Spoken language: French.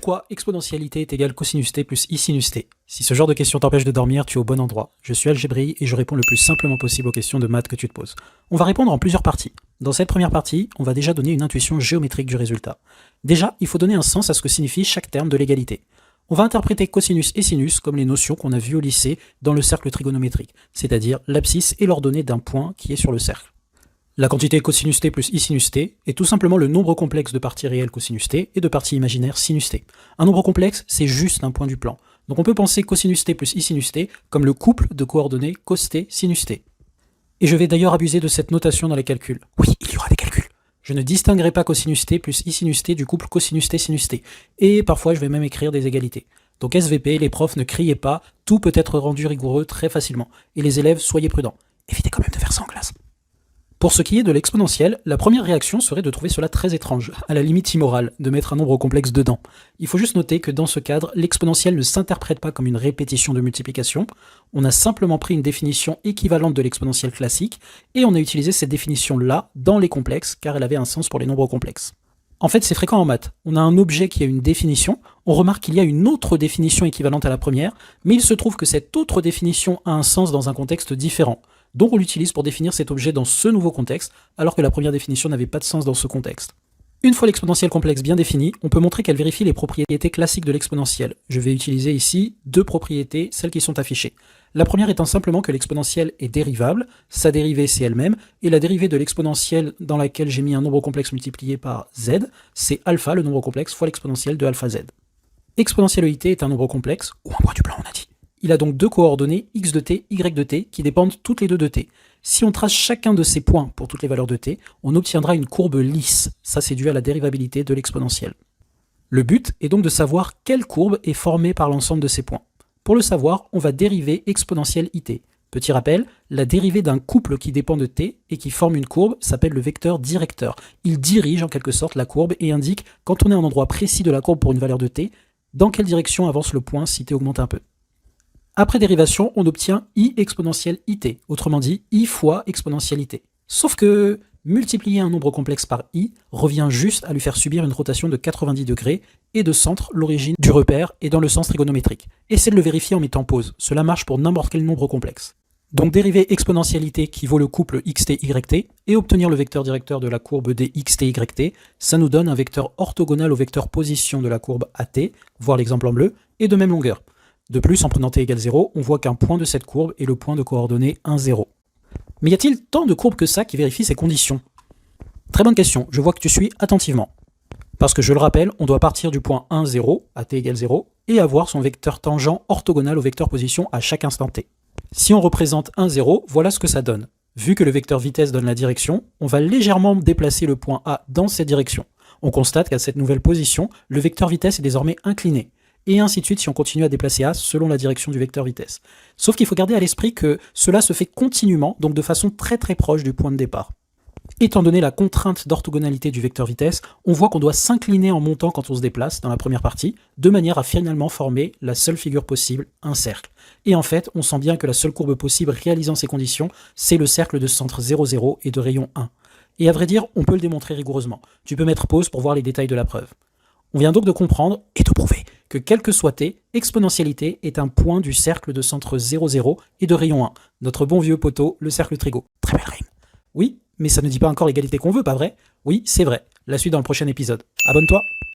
Pourquoi exponentialité est égale cosinus t plus i sinus t? Si ce genre de questions t'empêche de dormir, tu es au bon endroit. Je suis Algébri et je réponds le plus simplement possible aux questions de maths que tu te poses. On va répondre en plusieurs parties. Dans cette première partie, on va déjà donner une intuition géométrique du résultat. Déjà, il faut donner un sens à ce que signifie chaque terme de l'égalité. On va interpréter cosinus et sinus comme les notions qu'on a vues au lycée dans le cercle trigonométrique, c'est-à-dire l'abscisse et l'ordonnée d'un point qui est sur le cercle. La quantité cosinus t plus i sinus t est tout simplement le nombre complexe de parties réelles cosinus t et de parties imaginaires sinus t. Un nombre complexe, c'est juste un point du plan. Donc on peut penser cosinus t plus i sinus t comme le couple de coordonnées cos t sinus t. Et je vais d'ailleurs abuser de cette notation dans les calculs. Oui, il y aura des calculs. Je ne distinguerai pas cosinus t plus i sinus t du couple cosinus t sinus t. Et parfois je vais même écrire des égalités. Donc SVP, les profs ne criez pas, tout peut être rendu rigoureux très facilement. Et les élèves, soyez prudents. Évitez quand même de faire ça en classe. Pour ce qui est de l'exponentielle, la première réaction serait de trouver cela très étrange, à la limite immorale, de mettre un nombre complexe dedans. Il faut juste noter que dans ce cadre, l'exponentielle ne s'interprète pas comme une répétition de multiplication, on a simplement pris une définition équivalente de l'exponentielle classique, et on a utilisé cette définition-là dans les complexes, car elle avait un sens pour les nombres complexes. En fait, c'est fréquent en maths. On a un objet qui a une définition, on remarque qu'il y a une autre définition équivalente à la première, mais il se trouve que cette autre définition a un sens dans un contexte différent. Donc on l'utilise pour définir cet objet dans ce nouveau contexte, alors que la première définition n'avait pas de sens dans ce contexte. Une fois l'exponentielle complexe bien définie, on peut montrer qu'elle vérifie les propriétés classiques de l'exponentielle. Je vais utiliser ici deux propriétés, celles qui sont affichées. La première étant simplement que l'exponentielle est dérivable, sa dérivée c'est elle-même, et la dérivée de l'exponentielle dans laquelle j'ai mis un nombre complexe multiplié par z, c'est alpha, le nombre complexe, fois l'exponentielle de alpha z. Exponentielle EIT est un nombre complexe, ou un point du plan on a dit. Il a donc deux coordonnées x de t, y de t, qui dépendent toutes les deux de t. Si on trace chacun de ces points pour toutes les valeurs de t, on obtiendra une courbe lisse. Ça, c'est dû à la dérivabilité de l'exponentielle. Le but est donc de savoir quelle courbe est formée par l'ensemble de ces points. Pour le savoir, on va dériver exponentielle it. Petit rappel, la dérivée d'un couple qui dépend de t et qui forme une courbe s'appelle le vecteur directeur. Il dirige en quelque sorte la courbe et indique, quand on est à un endroit précis de la courbe pour une valeur de t, dans quelle direction avance le point si t augmente un peu. Après dérivation, on obtient i exponentielle it, autrement dit i fois exponentielle it. Sauf que multiplier un nombre complexe par i revient juste à lui faire subir une rotation de 90 degrés et de centre l'origine du repère est dans le sens trigonométrique. Essayez de le vérifier en mettant pause, cela marche pour n'importe quel nombre complexe. Donc dériver exponentialité qui vaut le couple xt, yt, et obtenir le vecteur directeur de la courbe des xt, yt, ça nous donne un vecteur orthogonal au vecteur position de la courbe at, voire l'exemple en bleu, et de même longueur. De plus, en prenant t égale 0, on voit qu'un point de cette courbe est le point de coordonnées 1, 0. Mais y a-t-il tant de courbes que ça qui vérifient ces conditions? Très bonne question, je vois que tu suis attentivement. Parce que je le rappelle, on doit partir du point 1, 0, à t égale 0, et avoir son vecteur tangent orthogonal au vecteur position à chaque instant t. Si on représente 1, 0, voilà ce que ça donne. Vu que le vecteur vitesse donne la direction, on va légèrement déplacer le point A dans cette direction. On constate qu'à cette nouvelle position, le vecteur vitesse est désormais incliné. Et ainsi de suite si on continue à déplacer A selon la direction du vecteur vitesse. Sauf qu'il faut garder à l'esprit que cela se fait continuellement, donc de façon très proche du point de départ. Étant donné la contrainte d'orthogonalité du vecteur vitesse, on voit qu'on doit s'incliner en montant quand on se déplace dans la première partie, de manière à finalement former la seule figure possible, un cercle. Et en fait, on sent bien que la seule courbe possible réalisant ces conditions, c'est le cercle de centre 0, 0 et de rayon 1. Et à vrai dire, on peut le démontrer rigoureusement. Tu peux mettre pause pour voir les détails de la preuve. On vient donc de comprendre et de prouver que quel que soit t, exponentialité est un point du cercle de centre 0, 0 et de rayon 1. Notre bon vieux poteau, le cercle trigo. Très belle rime. Oui, mais ça ne dit pas encore l'égalité qu'on veut, pas vrai? Oui, c'est vrai. La suite dans le prochain épisode. Abonne-toi.